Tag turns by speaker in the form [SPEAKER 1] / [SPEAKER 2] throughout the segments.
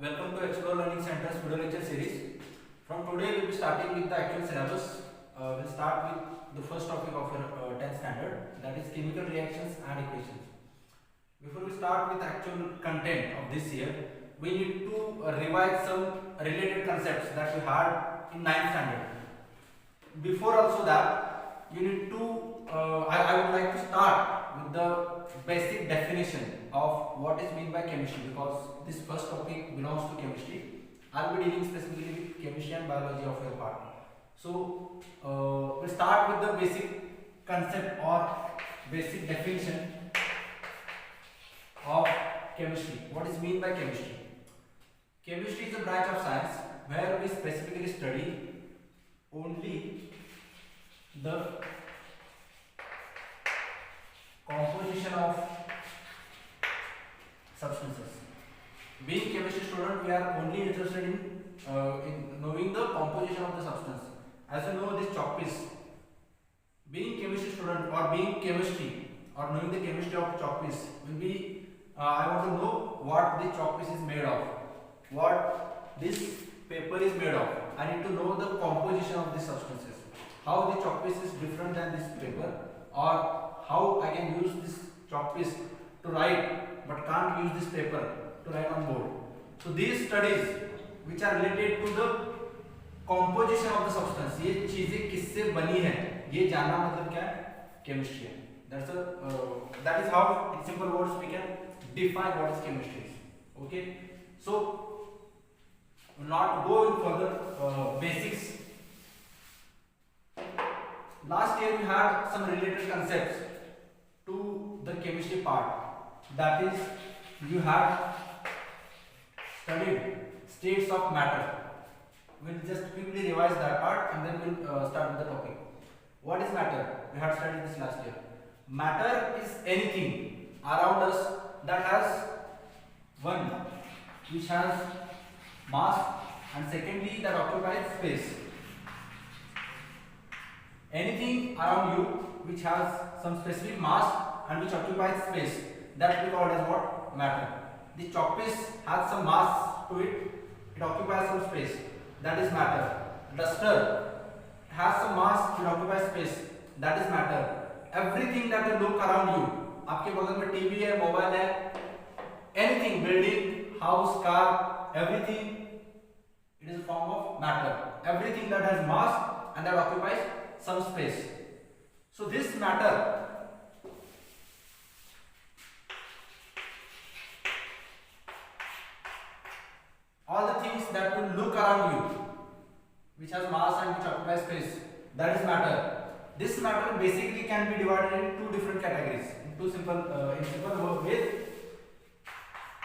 [SPEAKER 1] Welcome to Explore Learning Center's video lecture series. From today we will be starting with the actual syllabus. We'll start with the first topic of your 10th standard, that is chemical reactions and equations. Before we start with actual content of this year, we need to revise some related concepts that we had in 9th standard. Before also that, you need to I would like to start with the basic definition of what is meant by chemistry, because this first topic belongs to chemistry. I'll be dealing specifically with chemistry and biology of your part. So we'll start with the basic concept or basic definition of chemistry. What is meant by chemistry? Chemistry is a branch of science where we specifically study only the composition of substances. Being chemistry student, we are only interested in knowing the composition of the substance. As you know, this chalk piece. Being chemistry student or being chemistry or knowing the chemistry of chalk piece will be. I want to know what the chalk piece is made of, what this paper is made of. I need to know the composition of these substances. How the chalk piece is different than this paper, or how I can use this chalk piece to write but can't use this paper to write on board. So these studies which are related to the composition of the substance, ये चीजें किससे बनी है, ये जानना मतलब क्या है? Chemistry है. That is how in simple words we can define what is chemistry. Okay. So not go in further basics. Last year we had some related concepts to the chemistry part. That is, you have studied states of matter. We'll just quickly revise that part and then we'll start with the topic. What is matter? We had studied this last year. Matter is anything around us that has one, which has mass, and secondly that occupies space. Anything around you which has some specific mass and which occupies space, that will be called as what? Matter. The chalk piece has some mass to it, it occupies some space, that is matter. Duster has some mass, it occupies space, that is matter. Everything that you look around you, आपके बगल में TV है, mobile है, anything, building, house, car, everything, it is a form of matter. Everything that has mass and that occupies some space. So this matter all the things that will look around you which has mass and which occupies space, that is matter. This matter basically can be divided in two different categories. In simple ways,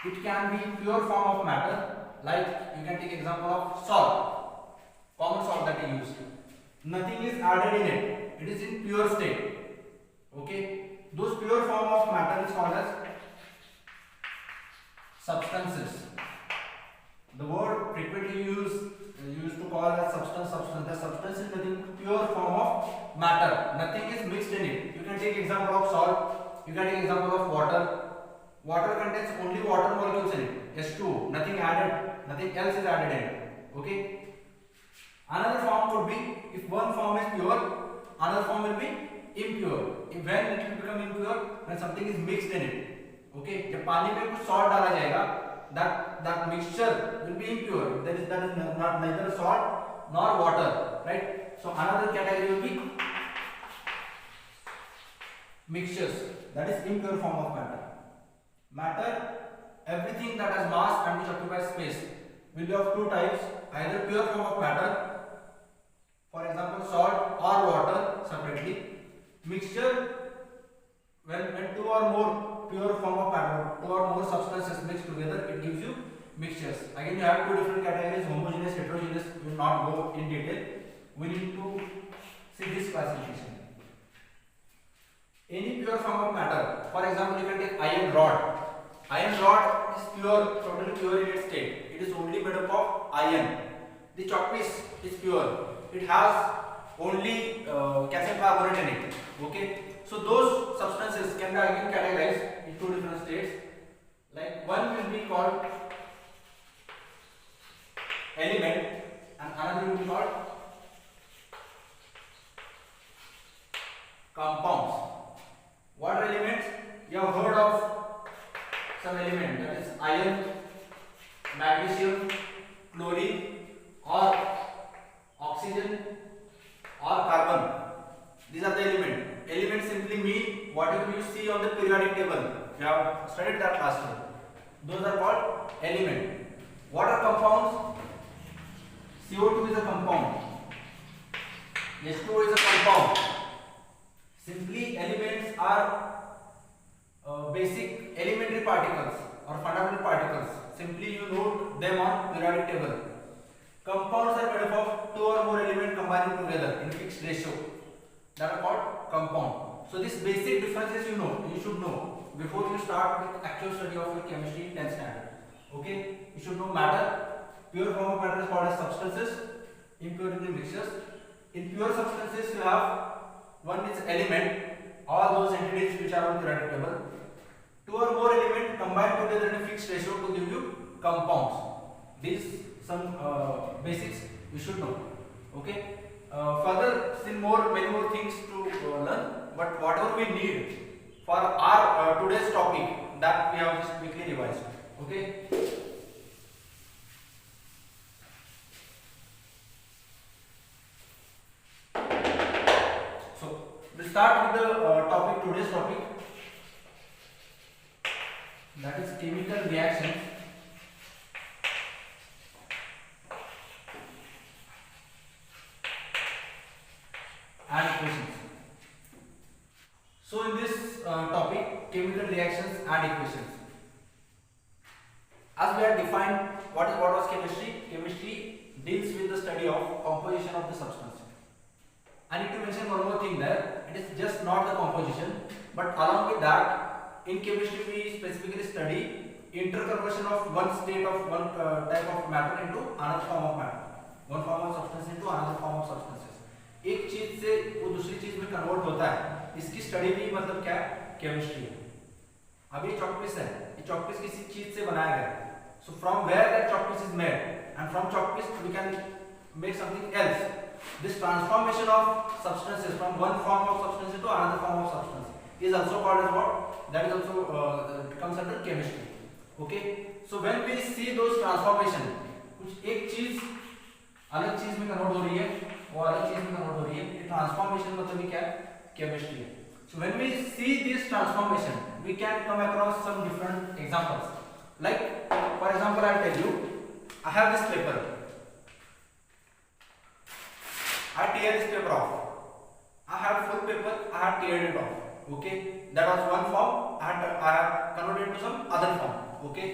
[SPEAKER 1] it can be pure form of matter, like you can take example of salt, common salt that you use. Nothing is added in it, it is in pure state. Okay, those pure form of matter is called as substances. The word frequently used to call as substance. The substance is nothing, pure form of matter. Nothing is mixed in it. You can take example of salt. You can take example of water. Water contains only water molecules in it. H2O. Nothing added. Nothing else is added in it. Okay. Another form could be, if one form is pure, another form will be impure. When it will become impure, when something is mixed in it. Okay. जब पानी में कुछ salt डाला जाएगा, that mixture will be impure. That is not neither salt nor water, right? So another category will be mixtures. That is impure form of matter. Matter, everything that has mass and which occupies space, will be of two types. Either pure form of matter, for example salt or water separately. Mixture, when two or more pure form of matter, two or more substances mixed together, it gives you mixtures. Again, you have two different categories, homogeneous, heterogeneous. We will not go in detail. We need to see this classification. Any pure form of matter, for example, you can take iron rod. Iron rod is pure, totally pure in its state. It is only made up of iron. The chalk piece is pure. It has only calcium carbonate in it. Okay. So those substances can be again categorized in two different states. Like one will be called element, that is iron, magnesium, chlorine, or oxygen, or carbon. These are the elements. Elements simply mean whatever you see on the periodic table. You have studied that last year. Those are called element. What are compounds? CO2 is a compound. H2O is a compound. Simply elements are basic elementary particles or fundamental particles. Simply you note them on periodic table. Compounds are made up of two or more elements combining together in fixed ratio. That are called compound. So this basic differences you should know before you start with actual study of your chemistry 10th standard. Okay, you should know matter. Pure form of matter is called as substances. Impurity mixtures. In pure substances you have one is element. All those entities which are on periodic table. Two or more elements combined together in a fixed ratio to give you compounds. These some basics you should know. Okay. Further, still many more things to learn. But whatever we need for our today's topic, that we have just quickly revised. Okay. So we'll start with the today's topic. That is chemical reactions and equations. So in this topic, chemical reactions and equations. As we have defined what was chemistry. Chemistry deals with the study of composition of the substance. I need to mention one more thing there. It is just not the composition, but along with that, in chemistry we specifically study interconversion of one state of one type of matter into another form of matter, one form of substance into another form of substances. एक चीज से वो दूसरी चीज में convert होता है, इसकी स्टडी भी मतलब क्या है, केमिस्ट्री है. अब ये चॉकपीस है, ये चॉकपीस किसी चीज से बनाया गया है. So from where that chalk is made, and from chalk we can make something else. This transformation of substances from one form of substance to another form of substance is also called as what? That is also comes under chemistry. Okay. So when we see those transformation, कुछ एक चीज अलग चीज में convert हो रही है, वो अलग चीज में कन्वर्ट हो रही है, ये ट्रांसफॉर्मेशन मतलब क्या है, केमिस्ट्री है. So when we see this transformation, we can come across some different examples. Like, for example, I'll tell you, I have this paper. I tear this paper off. I have full paper, I have teared it off. Okay, that was one form, and I have converted it to some other form. Okay,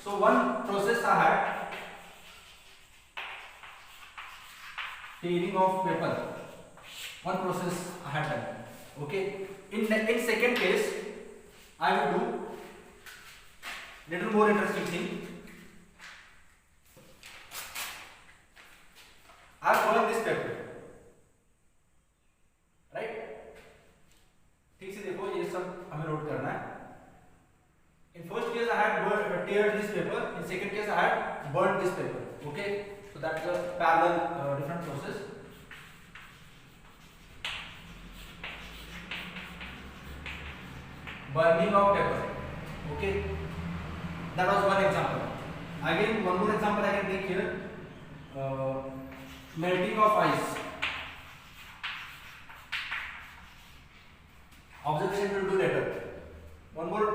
[SPEAKER 1] so one process I had, tearing of paper. One process I had done. Okay, in second case, I will do little more interesting thing. I have burned this paper, right? ठीक से देखो, ये सब हमें note करना है. In first case I had teared this paper. In second case I had burned this paper. Okay, so that's a parallel different process. Burning of paper. Okay. That was one example. Again, one more example I can take here. Melting of ice. Observation will do later. One more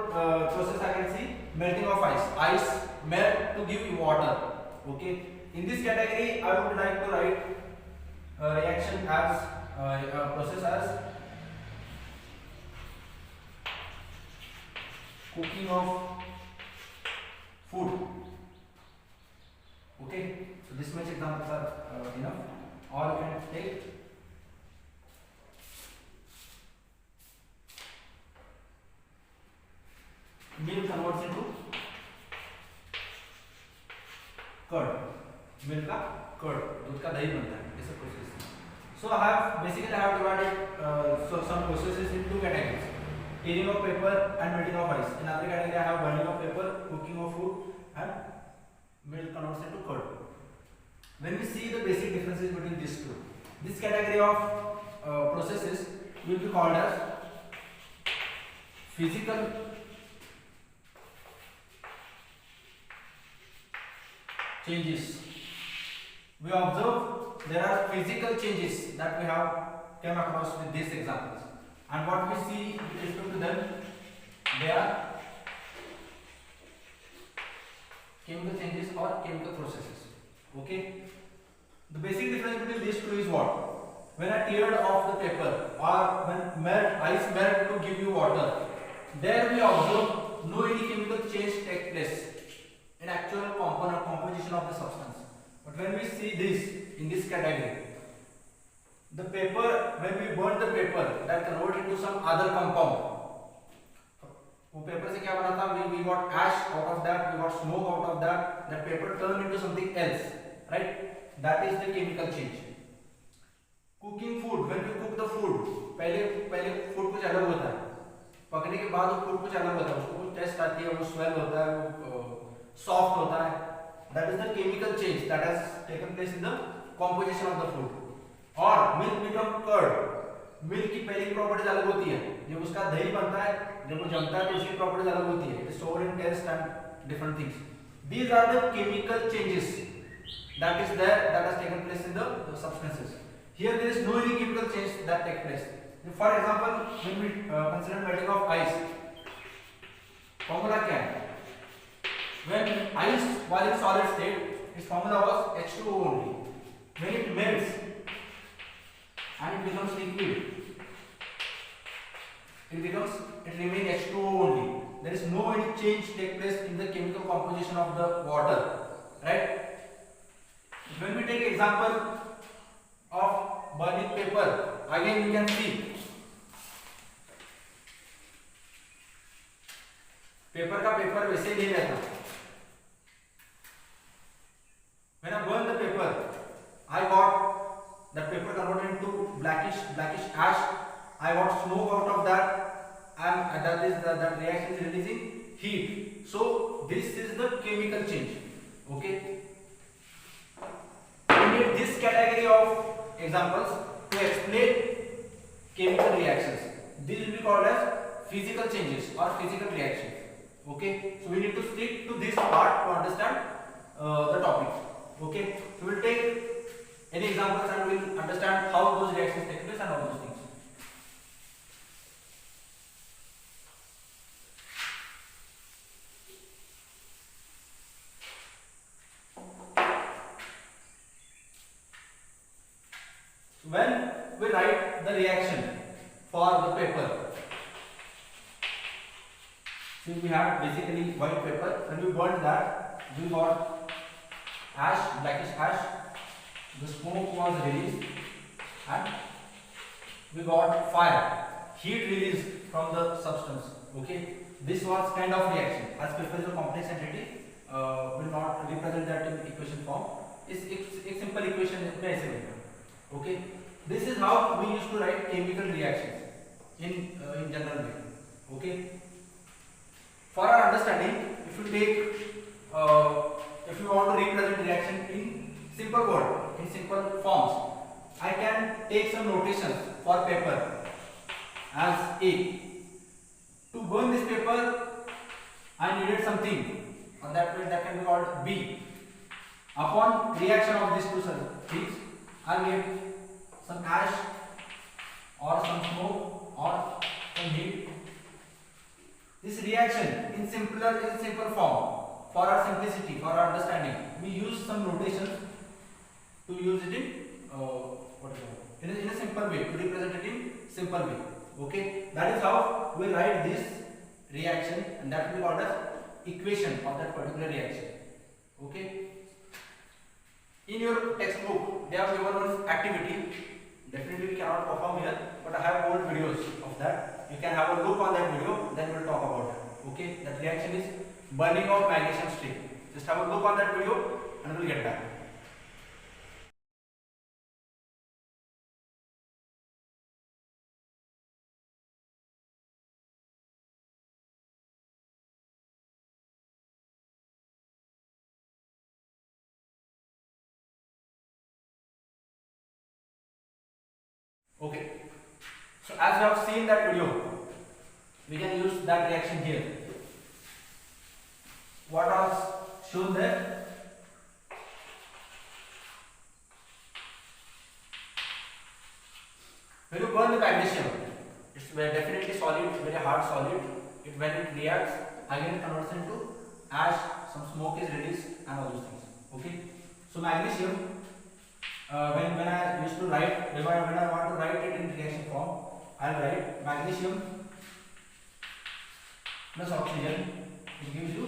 [SPEAKER 1] process I can see. Melting of ice. Ice melt to give you water. Okay. In this category, I would like to write reaction as process as cooking of food. Okay, so this much examples are enough. Or you can take milk converts into curd. Milk का curd, दूध का दही बनता है. ऐसा process. So I have divided some processes in two categories: tearing of paper and melting of ice. In other category, I have burning of paper, cooking of food, and milk converts into curd. When we see the basic differences between these two, this category of processes will be called as physical changes. We observe there are physical changes that we have came across with these examples, and what we see with respect to them, they are chemical changes or chemical processes. Okay. The basic difference between these two is what? When I teared off the paper or when ice melt to give you water, there we observe no any chemical change take place in actual composition of the substance. But when we see this in this category, the paper, when we burn the paper, that convert into some other compound. वो paper से क्या बना था? We got ash out of that, we got smoke out of that. That paper turned into something else, right? That is the chemical change. Cooking food, when we cook the food, पहले food कुछ अलग होता है, पकने के बाद वो food कुछ अलग होता है, उसको कुछ टेस्ट आती है, वो स्मेल होता है, वो सॉफ्ट होता है. That is the chemical change that has taken place in the composition of the food. और milk become curd. मिल्क की पहली प्रॉपर्टीज अलग होती है, जब उसका दही बनता है, जब वो जमता है तो उसकी प्रॉपर्टीज अलग होती है. It is sour in taste and different things. These are the chemical changes that is there, that has taken place in the substances. Here there is no any chemical change that take place. For example, when we consider melting of ice, formula क्या है? When ice was in solid state, its formula was H2O only. When it melts and it becomes liquid, it remains H2O only. There is no any change take place in the chemical composition of the water, right? When we take example of burning paper, again you can see paper का paper वैसे ही नहीं रहता. When I burn the paper, I got the paper converted into blackish ash. I got smoke out of that, and that reaction is releasing heat. So this is the chemical change. Okay. We need this category of examples to explain chemical reactions. These will be called as physical changes or physical reactions. Okay, so we need to stick to this part to understand the topic. Okay, so we'll take any examples and we'll understand how those reactions take place and all those things. When we write the reaction for the paper, since we have basically white paper, when we burn that, we got ash, blackish ash, the smoke was released and we got fire, heat released from the substance. Okay, this was kind of reaction. As paper is a complex entity, will not represent that in equation form. एक simple equation में ऐसे बनेगा. Okay, this is how we used to write chemical reactions in general way. Okay, for our understanding, if you want to represent reaction in simple word, in simple forms, I can take some notations for paper as A. To burn this paper, I needed something, and that can be called B. Upon reaction of these two things, I get some ash or some smoke or some heat. This reaction in simple form, for our simplicity, for our understanding, we use some notations to use it in a simple way, to represent it in simple way. Okay, that is how we write this reaction, and that will be called as equation of that particular reaction. Okay. In your textbook, they have given one activity. Definitely we cannot perform here, but I have old videos of that. You can have a look on that video, then we will talk about it. Okay, that reaction is burning of magnesium steel. Just have a look on that video and we will get back. Okay, so as you have seen that video, we can use that reaction here. What was shown there? very hard solid. When it reacts, again it converts into ash, some smoke is released and all those things. Okay. So magnesium, when I used to write, when I want to write it in reaction form, I'll write magnesium plus oxygen, it gives you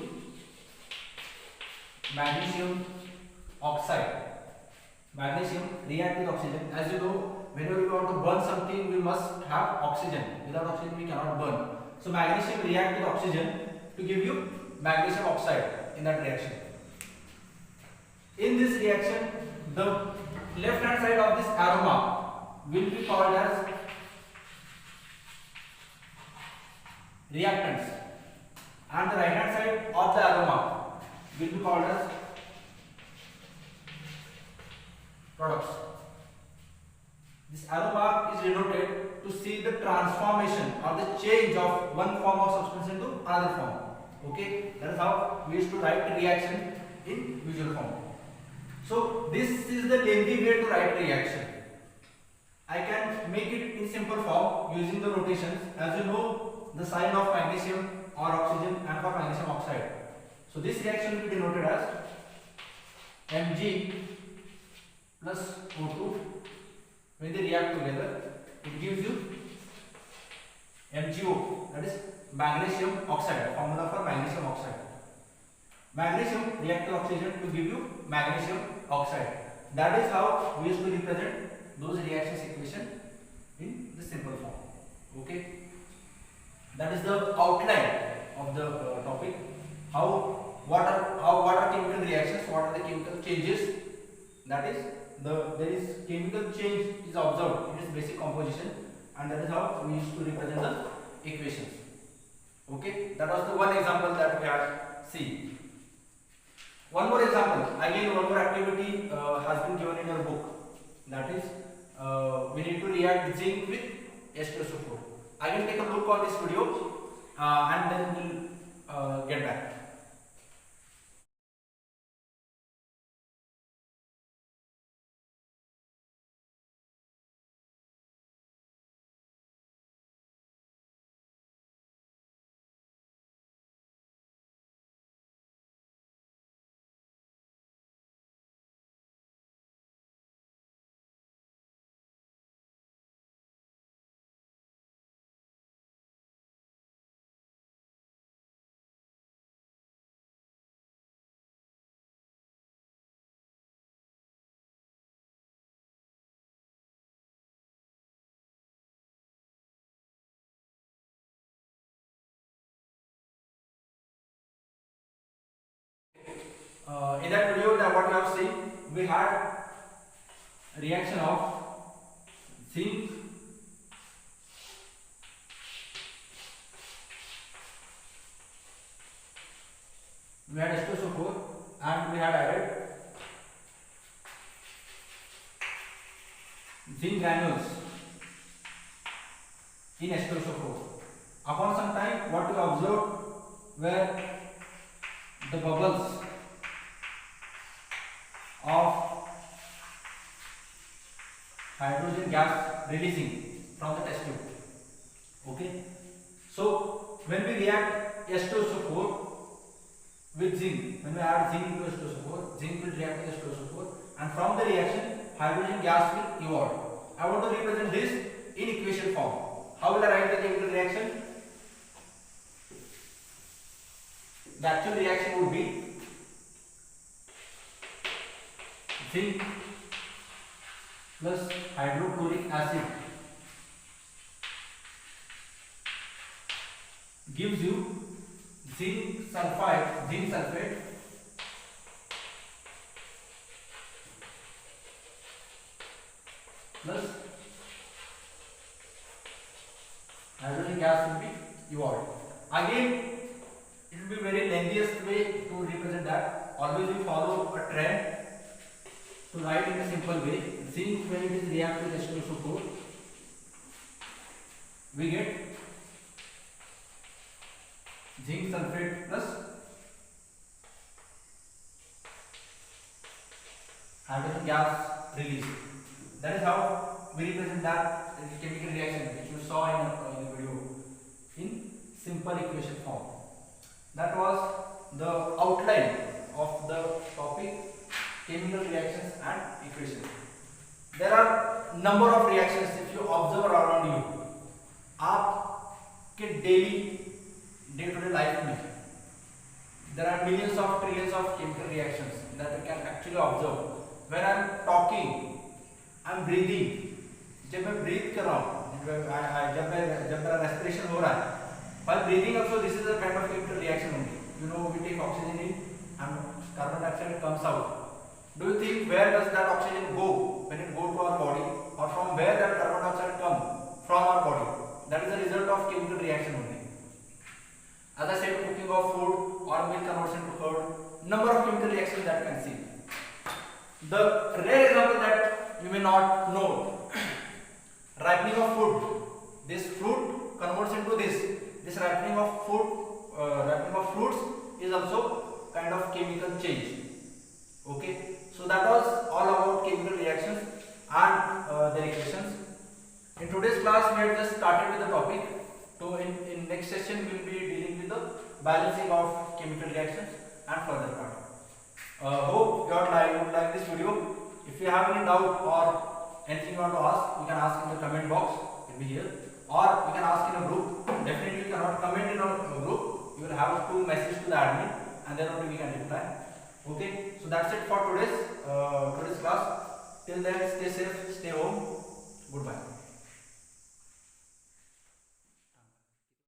[SPEAKER 1] magnesium oxide. Magnesium react with oxygen. As you know, whenever we want to burn something, we must have oxygen. Without oxygen, we cannot burn. So magnesium react with oxygen to give you magnesium oxide in that reaction. In this reaction, the left hand side of this aroma will be called as reactants, and the right hand side of the aroma will be called as products. This arrow mark is denoted to see the transformation or the change of one form of substance into another form. Okay, that is how we used to write reaction in visual form. So this is the lengthy way to write reaction. I can make it in simple form using the notations. As you know, the sign of magnesium or oxygen and for magnesium oxide. So this reaction will be denoted as Mg plus O2. When they react together, it gives you MgO, that is magnesium oxide, formula for magnesium oxide. Magnesium react with oxygen to give you magnesium oxide. That is how we used to represent those reactions equation in the simple form. Okay, that is the outline of the topic. What are chemical reactions? What are the chemical changes? That is there is chemical change is observed in its basic composition, and that is how we used to represent the equations. Okay, that was the one example that we had seen. One more example, again one more activity has been given in your book. That is, we need to react zinc with H2SO4. Again take a look on this video and then we'll get back. In that video, what you have seen, we had a reaction of zinc we had H2SO4 and we had added zinc granules in H2SO4. Upon some time, what we observed were the bubbles of hydrogen gas releasing from the test tube. Okay, so when we react H2SO4 with zinc, when we add zinc to H2SO4, zinc will react with H2SO4, and from the reaction hydrogen gas will evolve. I want to represent this in equation form. How will I write the chemical reaction? The actual reaction would be zinc plus hydrochloric acid gives you zinc sulfate plus hydrogen gas will be evolved. Again, it will be very lengthiest way to represent that. Always we follow a trend to write in a simple way. Zinc, when it is react with H2SO4, we get zinc sulfate plus hydrogen gas release. That is how we represent that chemical reaction which you saw in the video in simple equation form. That was the outline of the topic chemical reactions and equations. There are number of reactions if you observe around you. आपके daily day to day life में there are millions of trillions of chemical reactions that you can actually observe. When I am talking, I am breathing. जब मैं breathe कर रहा हूँ, जब मेरा respiration हो रहा है, while breathing also this is a kind of chemical reaction only. You know, we take oxygen in and carbon dioxide comes out. Do you think where does that oxygen go when it go to our body, or from where that carbon dioxide come from our body? That is the result of chemical reaction only. As I said, cooking of food or milk conversion to curd, number of chemical reactions that you can see. The rare example that you may not know, ripening of fruit. This fruit converts into this. This ripening of fruit, ripening of fruits is also kind of chemical change. Okay, so that was all about chemical reactions and their equations. In today's class, we have just started with the topic. So in next session, we will be dealing with the balancing of chemical reactions and further part. Hope you would like this video. If you have any doubt or anything you want to ask, you can ask in the comment box. It will be here, or you can ask in a group. Definitely, you cannot comment in a group. You will have to message to the admin, and then only we can reply. Okay, so that's it for today's class. Till then, stay safe, stay home. Goodbye.